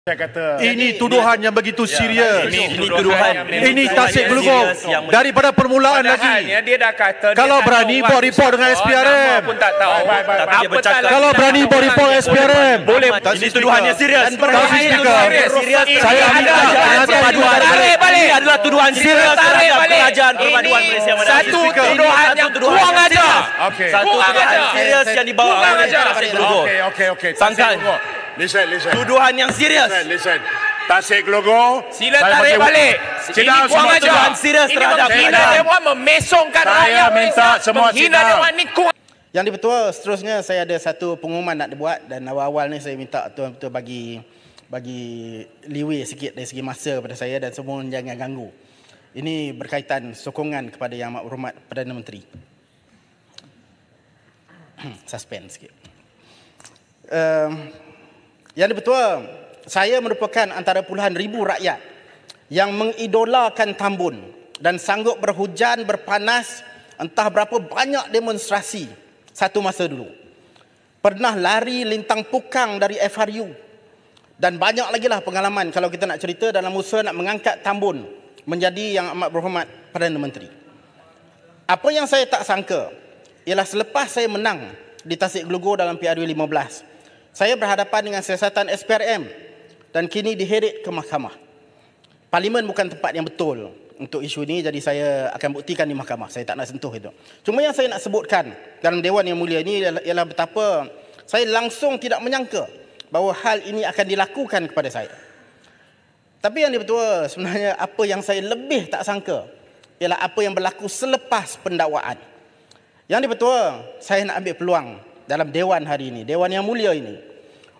Saya kata ini tuduhan yang begitu serius. Ini tuduhan. Ini tasik gelugong daripada permulaan lagi. Dia dah kata kalau berani buat report dengan SPRM. pun tak tahu. Tapi dia bercakap. Kalau berani buat report SPRM. Boleh. Ini tuduhannya serius. Saya minta perpaduan. Ini adalah tuduhan serius terhadap kerajaan perpaduan Malaysia. satu tuduhan yang kurang ajar. Satu tuduhan serius yang dibawa oleh Tasik Gelugong. Okey. Sangkan. Listen. Tuduhan yang serius. Listen. Tasik Gelugong. Sila tarik balik. Ini kurang ajar. Ini menghina Dewan, memesongkan rakyat Saya minta semua menghina Dewan ni kurang. Yang di-Pertua, seterusnya saya ada satu pengumuman nak dibuat dan awal-awal ni saya minta tuan-tuan bagi leeway sikit dari segi masa kepada saya dan semua jangan ganggu. Ini berkaitan sokongan kepada Yang Amat Berhormat Perdana Menteri. Suspend sikit. Yang di-Pertua, saya merupakan antara puluhan ribu rakyat yang mengidolakan Tambun dan sanggup berhujan, berpanas, entah berapa banyak demonstrasi satu masa dulu. Pernah lari lintang pukang dari FRU dan banyak lagi lah pengalaman kalau kita nak cerita dalam usaha nak mengangkat Tambun menjadi Yang Amat Berhormat Perdana Menteri. Apa yang saya tak sangka ialah selepas saya menang di Tasik Gelugong dalam PRU 15, saya berhadapan dengan siasatan SPRM dan kini diheret ke mahkamah. Parlimen bukan tempat yang betul untuk isu ini, jadi saya akan buktikan di mahkamah. Saya tak nak sentuh itu. Cuma yang saya nak sebutkan dalam Dewan Yang Mulia ini ialah betapa saya langsung tidak menyangka bahawa hal ini akan dilakukan kepada saya. Tapi yang di-Pertua, sebenarnya apa yang saya lebih tak sangka ialah apa yang berlaku selepas pendakwaan. Yang di-Pertua, saya nak ambil peluang dalam Dewan hari ini, Dewan Yang Mulia ini,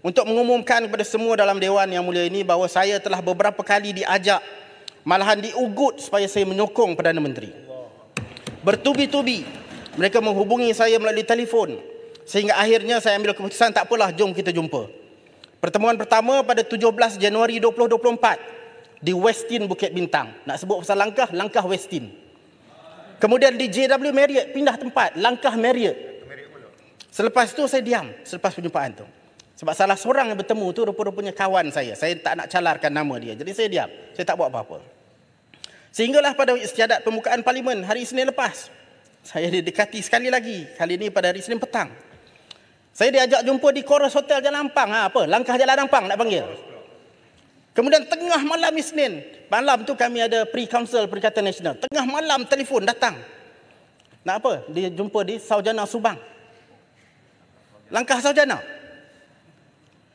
untuk mengumumkan kepada semua dalam Dewan Yang Mulia ini bahawa saya telah beberapa kali diajak, malahan diugut supaya saya menyokong Perdana Menteri. Bertubi-tubi mereka menghubungi saya melalui telefon sehingga akhirnya saya ambil keputusan, tak apalah, jom kita jumpa. Pertemuan pertama pada 17 Januari 2024 di Westin Bukit Bintang. Nak sebut pasal langkah Westin. Kemudian di JW Marriott, pindah tempat, langkah Marriott. Selepas tu saya diam selepas perjumpaan tu. Sebab salah seorang yang bertemu tu rupa-rupanya kawan saya. Saya tak nak calarkan nama dia. Jadi saya diam. Saya tak buat apa-apa. Sehinggalah pada istiadat pembukaan Parlimen hari Isnin lepas, saya didekati sekali lagi. Kali ini pada hari Isnin petang. Saya diajak jumpa di Chorus Hotel Jalan Ampang. Langkah Jalan Ampang nak panggil. Kemudian tengah malam Isnin, malam tu kami ada Pre-Council Perikatan Nasional. Tengah malam telefon datang. Nak apa? Dia jumpa di Saujana Subang. Langkah Saujana.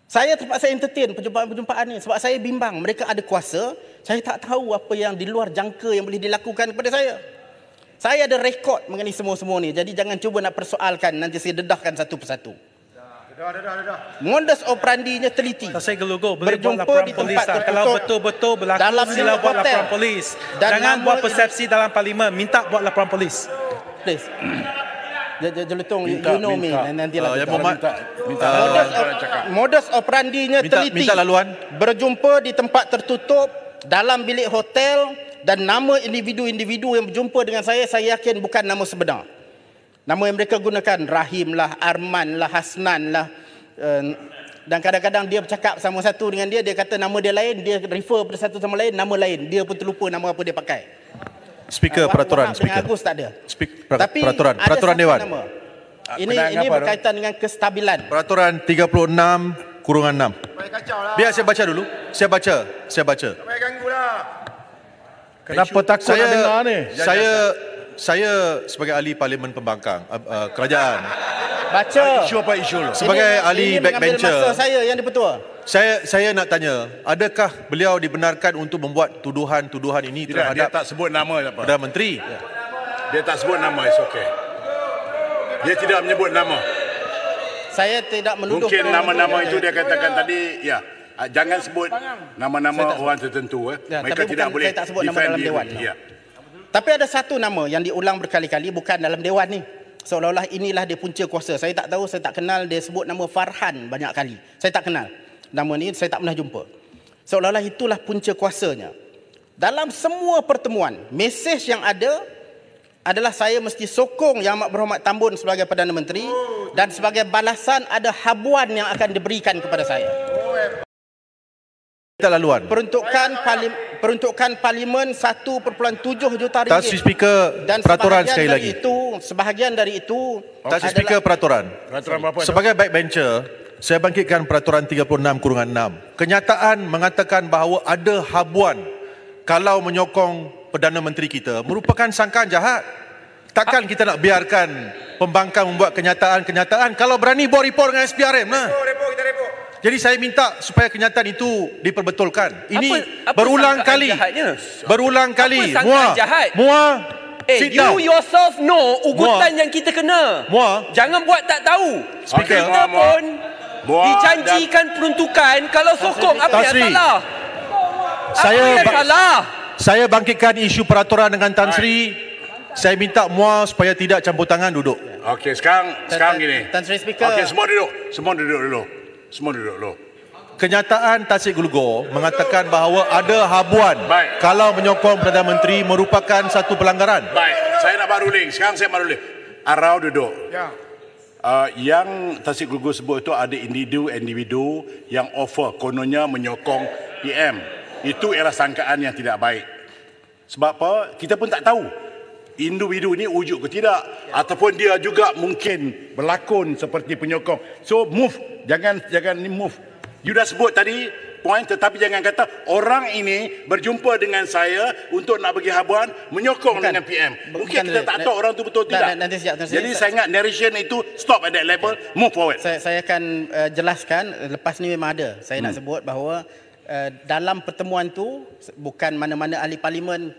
Saya terpaksa entertain perjumpaan ni sebab saya bimbang. Mereka ada kuasa, saya tak tahu apa yang di luar jangka yang boleh dilakukan kepada saya. Saya ada rekod mengenai semua-semua ni. Jadi jangan cuba nak persoalkan, nanti saya dedahkan satu persatu. Modus operandinya teliti. Tasik Gelugong boleh buat Berjumpa laporan di polis. tempat Kalau tertutup betul-betul berlaku, dalam sila buat hotel. laporan polis. Dan Jangan nama buat persepsi dalam Parlimen. Minta buat laporan polis. Please. Jelutong, you know me. Nantilah Yang Muhammad modus operandinya teliti. Minta laluan. Berjumpa di tempat tertutup dalam bilik hotel dan nama individu-individu yang berjumpa dengan saya yakin bukan nama sebenar. Nama yang mereka gunakan Rahim lah, Arman lah, Hasnan lah. Dan kadang-kadang dia bercakap sama satu dengan dia kata nama dia lain, dia refer pada satu sama lain, nama lain. Dia pun terlupa nama apa dia pakai. Speaker peraturan. Wahab dengan Agus tak ada. Tapi Peraturan ada satu Dewan. nama. Ini berkaitan dengan kestabilan. Peraturan 36/6. Biar saya baca dulu. Saya baca. Sampai ganggu lah. Kenapa takut nak dengar ni? Saya sebagai ahli Parlimen Pembangkang kerajaan, Baca. Isu lo. sebagai ahli ini mengambil backbencher, masa saya yang di-Pertua. saya nak tanya, adakah beliau dibenarkan untuk membuat tuduhan-tuduhan ini Tidak, dia terhadap tak sebut nama apa. Perdana Menteri? Dia tak sebut nama, it's okay. Dia tidak menyebut nama. Saya tidak menuduh. Mungkin nama-nama itu dia katakan tadi, ya. Jangan sebut nama-nama orang tertentu. Ya, Mereka tapi tidak bukan, boleh saya tak sebut nama defend dalam dia. Dewan. Ya. Tapi ada satu nama yang diulang berkali-kali, bukan dalam Dewan ni. Seolah-olah inilah dia punca kuasa. Saya tak tahu, saya tak kenal. Dia sebut nama Farhan banyak kali. Saya tak kenal. Nama ni saya tak pernah jumpa. Seolah-olah itulah punca kuasanya. Dalam semua pertemuan, mesej yang ada adalah saya mesti sokong Yang Amat Berhormat Tambun sebagai Perdana Menteri dan sebagai balasan ada habuan yang akan diberikan kepada saya. minta laluan. Peruntukan parlimen 1.7 juta ringgit. Tak Sri Speaker, Dan peraturan sekali lagi. Sebahagian dari itu Tak Sri Speaker, peraturan. Peraturan berapa tu? Sebagai backbencher, saya bangkitkan peraturan 36/6. Kenyataan mengatakan bahawa ada habuan kalau menyokong Perdana Menteri kita merupakan sangkaan jahat. Takkan kita nak biarkan pembangkang membuat kenyataan-kenyataan. Kalau berani buat report dengan SPRM lah. Jadi saya minta supaya kenyataan itu diperbetulkan. Ini Apa berulang sangkaan kali. jahatnya? Berulang kali. Apa sangkaan jahat? Sit You down. yourself know ugutan yang kita kena. Jangan buat tak tahu. Speaker. Kita pun Muar dijanjikan peruntukan. Kalau sokong, apa yang Tan Sri. salah? Saya bangkitkan isu peraturan dengan Tan Sri. Saya minta muar supaya tidak campur tangan duduk. Okey, sekarang gini. Tan Sri Speaker. Okey, semua duduk dulu. Kenyataan Tasik Gulugor mengatakan bahawa ada habuan Baik. kalau menyokong Perdana Menteri merupakan satu pelanggaran. Baik, saya nak buat ruling. Sekarang saya buat ruling. Arau duduk. Ya. Yang Tasik Gulugor sebut itu ada individu yang offer kononnya menyokong PM. Itu ialah sangkaan yang tidak baik. Sebab apa? Kita pun tak tahu individu ini wujud ke tidak, ataupun dia juga mungkin berlakon seperti penyokong. So move, jangan ni move. You dah sebut tadi point, tetapi jangan kata orang ini berjumpa dengan saya untuk nak bagi habuan menyokong dengan PM. Mungkin kita tak tahu orang tu betul tidak. Nanti sekejap. Jadi saya ingat narration itu stop at that level, move forward. Saya akan jelaskan. Lepas ni memang ada. Saya nak sebut bahawa dalam pertemuan tu bukan mana-mana ahli parlimen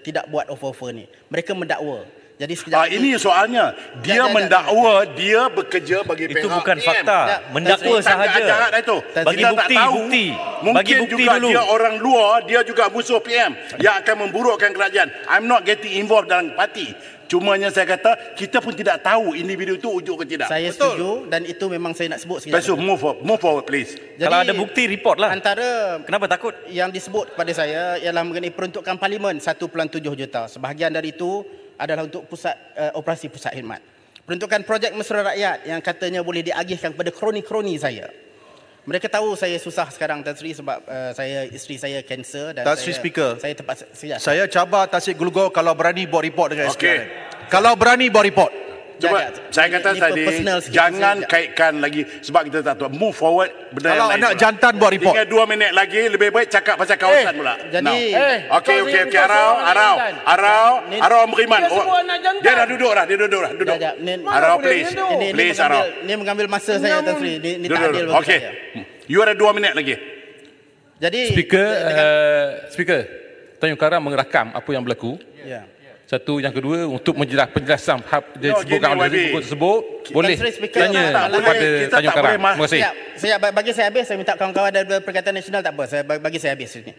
tidak buat offer ni. Mereka mendakwa. Jadi sekejap ini soalnya. Dia mendakwa dia bekerja bagi pihak Itu bukan PM. fakta. Mendakwa sahaja. Itu. Bagi Kita bukti, tak tahu. bukti. Mungkin Bagi bukti juga dulu. dia orang luar, dia juga musuh PM yang akan memburukkan kerajaan. I'm not getting involved dalam parti. Cumanya saya kata kita pun tidak tahu individu itu wujud ke tidak. Saya setuju dan itu memang saya nak sebut sekejap. Lepas tu move forward please. Jadi, Kalau ada bukti, report lah. Antara Kenapa takut? yang disebut kepada saya ialah mengenai peruntukan parlimen 1.7 juta. Sebahagian dari itu adalah untuk pusat operasi pusat khidmat. Peruntukan projek mesra rakyat yang katanya boleh diagihkan kepada kroni-kroni saya. Mereka tahu saya susah sekarang Tan Sri sebab isteri saya kanser dan Tan Sri Speaker. saya terpaksa sekejap. Saya cabar Tasik Gulugor kalau berani buat report dengan Okey. SPRM. Kalau berani buat report. Cuba saya kata Ini tadi personal sikit. jangan kaitkan lagi sebab kita tak tahu. Move forward benda Kalau yang lain anak pula. jantan buat report. Tinggal 2 minit lagi, lebih baik cakap pasal kawasan pula. Jadi Okey Arau beriman. Dia dah duduk dah. Duduk. Sekejap, Arau please. Please Arau. Ini mengambil masa saya Tan Sri. Ini tak adil Duduk. bagi Okey. saya. You ada 2 minit lagi. Jadi Speaker, Tan Yong Kara merakam apa yang berlaku. ya. Satu, yang kedua untuk penjelasan dia No, disebutkan gini, oleh YB. buku tersebut, boleh Tan Sri Speaker, tanya tak boleh. kepada Kita Tan Yong tak Kara. boleh Terima kasih. Saya bagi saya habis, saya minta kawan-kawan dari Perikatan Nasional tak apa. Bagi saya habis sini.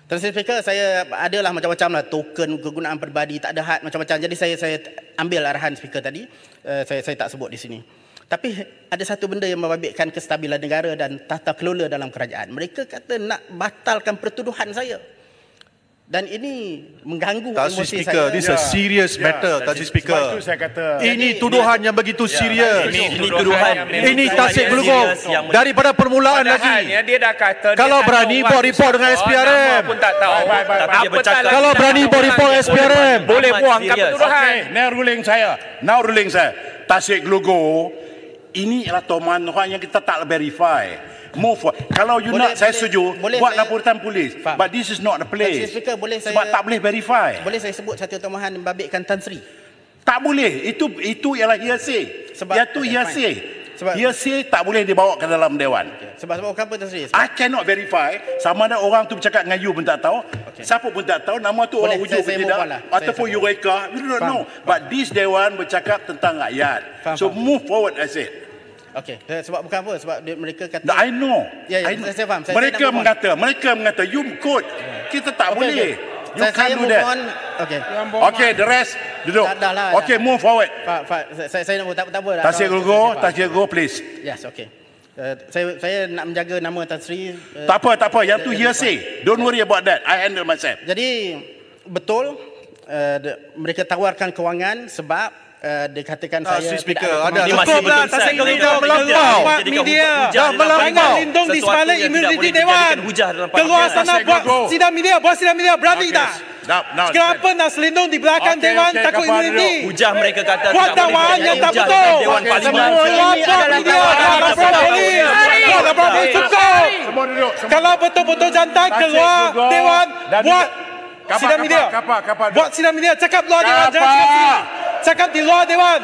Tan Sri Speaker, saya adalah macam-macam lah token kegunaan peribadi, tak ada had macam-macam. Jadi saya ambil arahan speaker tadi. Saya tak sebut di sini. Tapi ada satu benda yang membabitkan kestabilan negara dan tata kelola dalam kerajaan. Mereka kata nak batalkan pertuduhan saya. Dan ini mengganggu Tan Sri emosi Speaker, saya. this is a serious matter, Tan Sri Speaker. Sebab itu saya kata Ini tuduhan yang begitu serius. Ini tuduhan. Ini Tasik Gulugor. Daripada permulaan lagi. Padahalnya dia dah kata Kalau dia tak berani tahu buat orang report tu dengan siapa, SPRM. nama pun tak tahu. Tapi dia bercakap. Kalau berani buat report SPRM. Boleh buangkan Serius. pertuduhan. Now ruling saya. Tasik Gulugor ini adalah toman yang kita tak verify. Move forward. Kalau you Boleh- nak, saya boleh- setuju. boleh Buat saya- laporan polis. Faham. But this is not the Tan place. Sri Speaker, boleh Sebab saya tak boleh verify. boleh saya sebut satu tomahan yang membabitkan Tan Sri. Tak boleh. Itu ialah hearsay. Sebab- Itu okay, hearsay. Sebab- Hearsay tak boleh dibawa ke dalam dewan. Sebab apa Tan Sri? I cannot verify sama ada orang tu bercakap dengan you pun tak tahu. Siapa pun tak tahu nama tu orang Boleh, wujud saya ke move tidak. on lah. Ataupun Saya you reka. You don't know. But this dewan bercakap tentang rakyat. Faham, So faham. move forward I said. Okey, sebab bukan apa, sebab mereka kata I know. Ya, I know. saya faham. Saya Mereka nak move on. mengata you quote. Kita tak boleh. You Saya can't do move that. on. Okey. Okay, the rest duduk. Dah lah, Okay, dah. move forward. Pak, saya nak tak apa dah. Tasik Gulugor, please. Yes, okey. Saya nak menjaga nama Tan Sri. Tak apa. Yang tu hearsay. Don't worry about that. I handle myself. Jadi betul mereka tawarkan kewangan sebab dikatakan Ah, saya Speaker, tidak ada. kemampuan. Ini masih Cukuplah, betul, Tasik Sir. Lindung Melampau. buat media. Dah melanggar lindung di sebalik imuniti Dewan. Keluar sana buat sidang media, berani tak? Kenapa nak selindung di belakang Dewan takut imuniti? Hujah mereka kata Buat tidak boleh dakwaan yang tak hujah betul. dekat Dewan Parlimen. Keluar buat media, lapor polis. Buat lapor polis, cukup. Semua duduk. Kalau betul-betul jantan, keluar Dewan, buat sidang media. Kapal. Buat sidang media, cakap luar Dewan. Jangan cakap sini. Cakap di luar Dewan.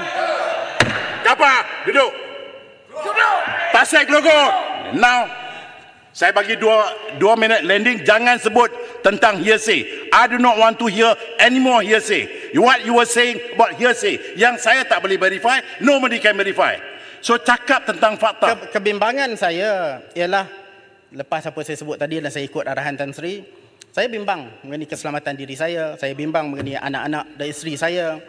Kapal, duduk. Tasik logo. Now, saya bagi 2 minit landing. Jangan sebut tentang hearsay. I do not want to hear any more hearsay. What you were saying about hearsay, yang saya tak boleh verify, nobody can verify. So cakap tentang fakta. Kebimbangan saya ialah lepas apa saya sebut tadi dan saya ikut arahan Tan Sri, saya bimbang mengenai keselamatan diri saya bimbang mengenai anak-anak dan isteri saya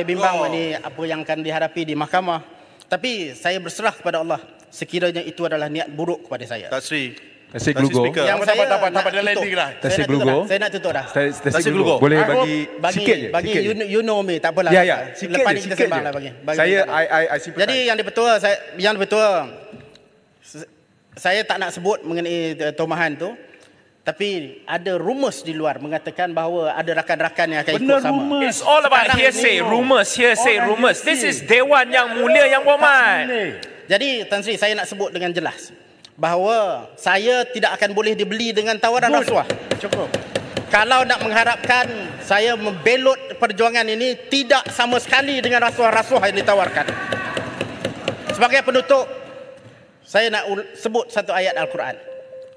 bimbang mengenai apa yang akan dihadapi di mahkamah. Tapi saya berserah kepada Allah sekiranya itu adalah niat buruk kepada saya. Tan Sri. Tasik Glugo. Yang Tak apa, saya tak apa, nak dia landing tutup. lah. Tasik Glugo. Saya nak tutup dah. Tasik Glugo. Boleh bagi sikit je. Bagi sikit je. you know me, tak apalah. Ya, sikit Lepas je, ni kita sikit sembang je. lah bagi. Saya, I sympathize. Jadi yang betul, saya tak nak sebut mengenai tomahan tu. Tapi ada rumus di luar mengatakan bahawa ada rakan-rakan yang akan ikut sama. It's all about hearsay, hearsay, rumors. This is Dewan yang mulia yang berhormat. Jadi Tan Sri, saya nak sebut dengan jelas bahawa saya tidak akan boleh dibeli dengan tawaran rasuah. Cukup. Kalau nak mengharapkan saya membelot perjuangan ini tidak sama sekali dengan rasuah-rasuah yang ditawarkan. Sebagai penutup, saya nak sebut satu ayat Al-Quran.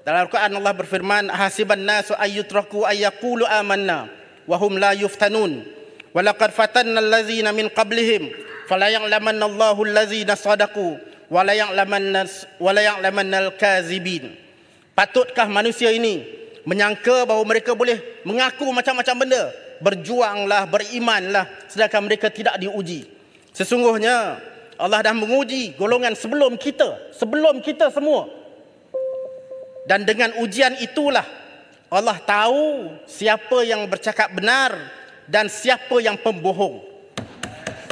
Dalam Al-Quran Allah berfirman, hasiban nasu ayyutraku ayyaqulu amanna wa hum la yuftanun wa laqad fatanna allazina min qablihim fala ya'lamanna Allahu allazina sadaqu wa la ya'lamanna al-kazibin. Patutkah manusia ini menyangka bahawa mereka boleh mengaku macam-macam benda, berjuanglah, berimanlah, sedangkan mereka tidak diuji. Sesungguhnya Allah dah menguji golongan sebelum kita semua. Dan dengan ujian itulah Allah tahu siapa yang bercakap benar dan siapa yang pembohong.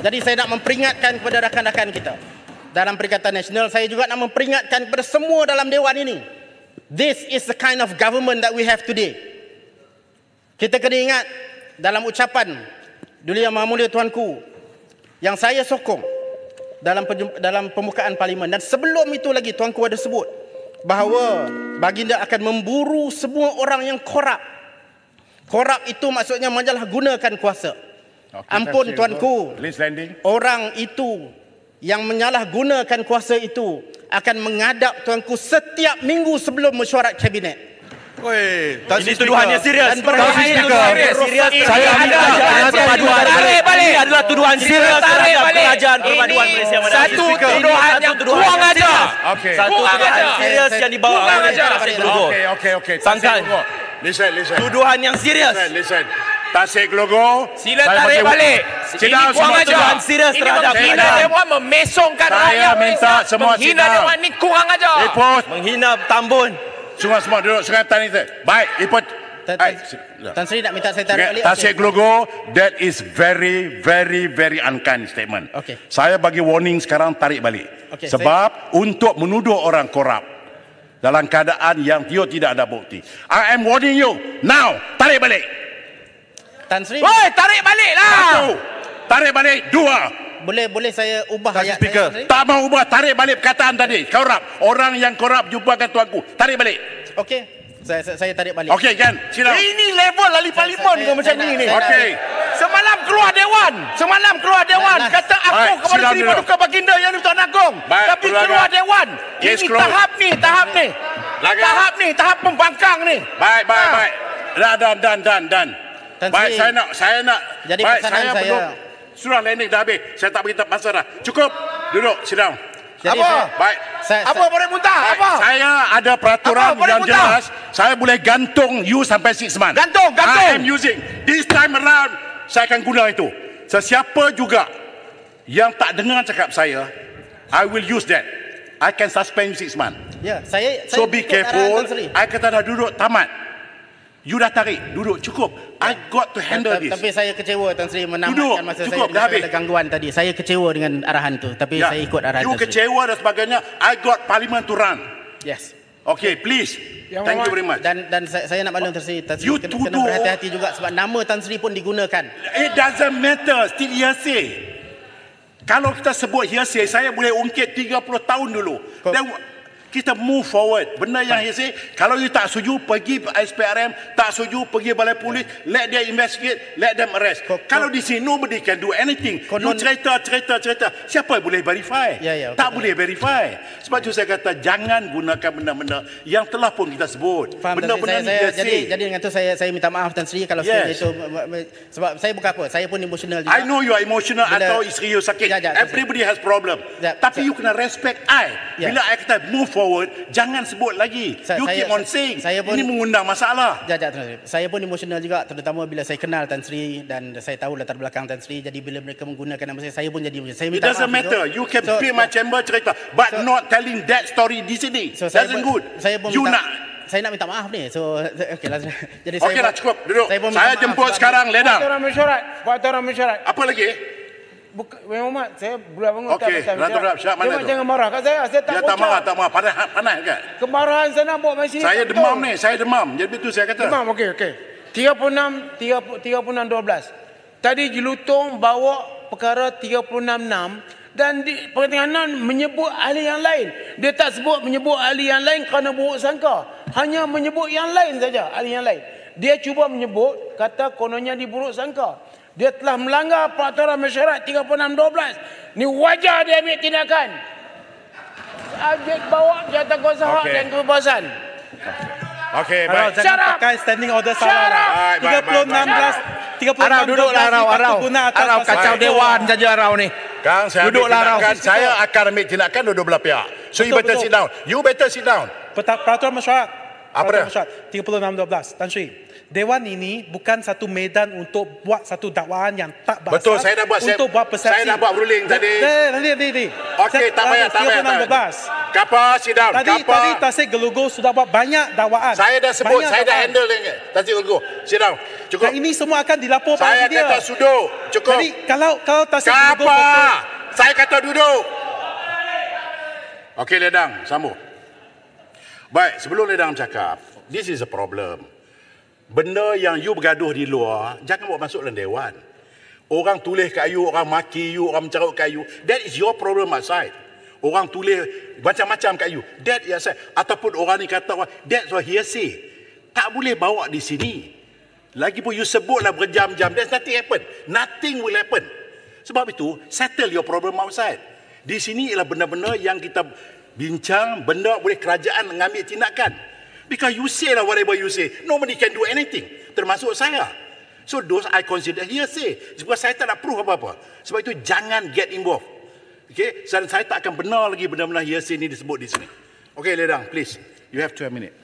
Jadi saya nak memperingatkan kepada rakan-rakan kita dalam Perikatan Nasional, saya juga nak memperingatkan kepada semua dalam Dewan ini. This is the kind of government that we have today. Kita kena ingat dalam ucapan Duli Yang Maha Mulia Tuanku yang saya sokong dalam pembukaan Parlimen, dan sebelum itu lagi Tuanku ada sebut bahawa baginda akan memburu semua orang yang korup. Korup itu maksudnya menyalahgunakan kuasa. Ampun Tuanku, orang itu yang menyalahgunakan kuasa itu akan menghadap Tuanku setiap minggu sebelum mesyuarat kabinet. Ini tuduhannya serius. Dan serius. Saya ada perpaduan. Ini adalah tuduhan serius terhadap kerajaan perpaduan Malaysia. Satu tuduhan yang kurang ajar. Satu tuduhan serius yang dibawa oleh Tasik Glugo. Okay. Sangkan. Listen. Tuduhan yang serius. Listen. Tasik Glugo. Sila tarik balik. Ini kurang ajar. Tuduhan serius Ini terhadap menghina kerajaan. Dewan, memesongkan Saya rakyat minta Malaysia. semua Menghina sidang. Dewan ni kurang ajar. Ipot. Menghina Tambun. Semua duduk sekatan itu. Baik, Ipot. Tan Sri nak minta saya tarik balik. Tasik Glugo, that is very, very, very unkind statement. Okey. Saya bagi warning sekarang, tarik balik. Okey, Sebab untuk menuduh orang korup dalam keadaan yang dia tidak ada bukti. I am warning you now, tarik balik. Tan Sri, Woi, tarik balik lah. Satu, tarik balik. Dua, boleh saya ubah Tasik ayat Speaker. saya? tak mau ubah, tarik balik perkataan tadi. Korup, orang yang korup jumpakan tuanku. Tarik balik. Okey, saya tarik balik. Okey kan? Sila. Ini level ahli parlimen Saya- kau macam saya ni. nak- Okey. Semalam keluar Dewan. Nah, Kata aku Baik, kepada sidang Seri dulu. Paduka Baginda yang di-Tuan Agong. Baik, Tapi keluarga. keluar Dewan. Yes, Ini keluar. tahap ni. Laga. Tahap pembangkang ni. Baik. Dan. Tan Baik, Sri. saya nak. Jadi baik, pesanan saya- belum. Surah landing dah habis. Saya tak beritahu masa dah. Cukup. Duduk, sidang. Jadi Apa? saya- Baik. Apa boleh muntah? Baik, Apa? saya ada peraturan Apa? Boleh yang muntah? jelas. Saya boleh gantung you sampai 6 months. Gantung. I am using. This time around, saya akan guna itu. Sesiapa juga yang tak dengar cakap saya, I will use that. I can suspend you 6 months. Ya, saya So be ikut arahan careful. Tan Sri. I kata dah duduk tamat. You dah tarik, duduk, cukup. I got to handle this. Tapi saya kecewa Tan Sri menamatkan masa saya dengan ada gangguan tadi. Saya kecewa dengan arahan tu, tapi saya ikut arahan you Tan Sri. kecewa dan sebagainya. I got parliament to run. Yes. Okay, please. Thank you very much. Dan saya nak maklum Tan Sri, You kena berhati-hati juga sebab nama Tan Sri pun digunakan. It doesn't matter, still hearsay. Kalau kita sebut hearsay, saya boleh ungkit 30 tahun dulu. Dan kita move forward. Benda yang hearsay, kalau you tak setuju, pergi SPRM, tak setuju, pergi balai polis, let dia investigate, let them arrest. Kalau di sini, nobody can do anything. You cerita. Siapa boleh verify? Tak boleh verify. Sebab itu saya kata, jangan gunakan benda-benda yang telah pun kita sebut. Benda-benda ni hearsay. Jadi dengan itu saya minta maaf Tan Sri kalau sekiranya itu, sebab saya bukan apa, saya pun emosional juga. I know you are emotional atau isteri you sakit. Everybody has problem. Tapi you kena respect I. Bila I kata move forward, jangan sebut lagi. You keep on saying. Ini mengundang masalah. Saya pun emosional juga, terutama bila saya kenal Tan Sri dan saya tahu latar belakang Tan Sri. Jadi bila mereka menggunakan nama saya pun jadi emosional. It doesn't matter. You can be my chamber cerita, but not telling that story di sini. Doesn't good. Saya nak minta maaf ni. So okeylah. Jadi saya okeylah, cukup. Duduk. Saya jemput sekarang Ledang. Buat orang mesyuarat. Apa lagi? Muhammad, saya bulan bangun tak pasal mesyuarat. Dia jangan marah kat saya tak bocor. Tak marah. Panas kan? Kemarahan saya nak buat macam ni. Saya demam. Jadi itu saya kata. Demam, okey. 36-12. Tadi Jelutong bawa perkara 36-6 dan di pertengahan menyebut ahli yang lain. Dia tak sebut menyebut ahli yang lain kerana buruk sangka. Hanya menyebut yang lain saja, ahli yang lain. Dia cuba menyebut kata kononnya diburuk sangka. Dia telah melanggar peraturan mesyuarat 36-12. Ni wajar dia ambil tindakan. Dia bawa jawatan kuasa hak dan kebebasan. Okey, baik. Jangan pakai standing order salah. 36-16. Arau, duduklah Arau. Arau kacau dewan saja Arau ni. Kang, saya saya akan ambil tindakan dua belah pihak. So you better sit down. You better sit down. Peraturan mesyuarat. Apa dia? 36-12. Tan Sri, Dewan ini bukan satu medan untuk buat satu dakwaan yang tak berasas. Betul, saya dah buat untuk buat persepsi. Saya dah buat ruling tadi. Nanti. Okey, tak payah. Kapa, sit down. Tadi Tasik Gelugu sudah buat banyak dakwaan. Saya dah sebut, saya dah handle dengan Tasik Gelugu. Sit down. Cukup. Dan ini semua akan dilaporkan saya dia. Saya kata sudut. Cukup. Jadi kalau Tasik Gelugu betul. Saya kata duduk. Okey, Ledang, sambung. Baik, sebelum Ledang cakap, this is a problem. Benda yang you bergaduh di luar, jangan bawa masuk dalam dewan. Orang tulis kat you, orang maki you, orang mencarut kat you. That is your problem outside. Orang tulis macam-macam kat you. That is outside. Ataupun orang ni kata, that's what hearsay. Tak boleh bawa di sini. Lagipun you sebutlah berjam-jam, there's nothing happen. Nothing will happen. Sebab itu, settle your problem outside. Di sini ialah benda-benda yang kita bincang, benda boleh kerajaan mengambil tindakan. Because you say lah whatever you say. Nobody can do anything. Termasuk saya. So those I consider hearsay. Sebab saya tak nak proof apa-apa. Sebab itu jangan get involved. Okay? Saya tak akan benar lagi benda-benda hearsay ni disebut di sini. Okay, Ledang, please. You have 12 minutes.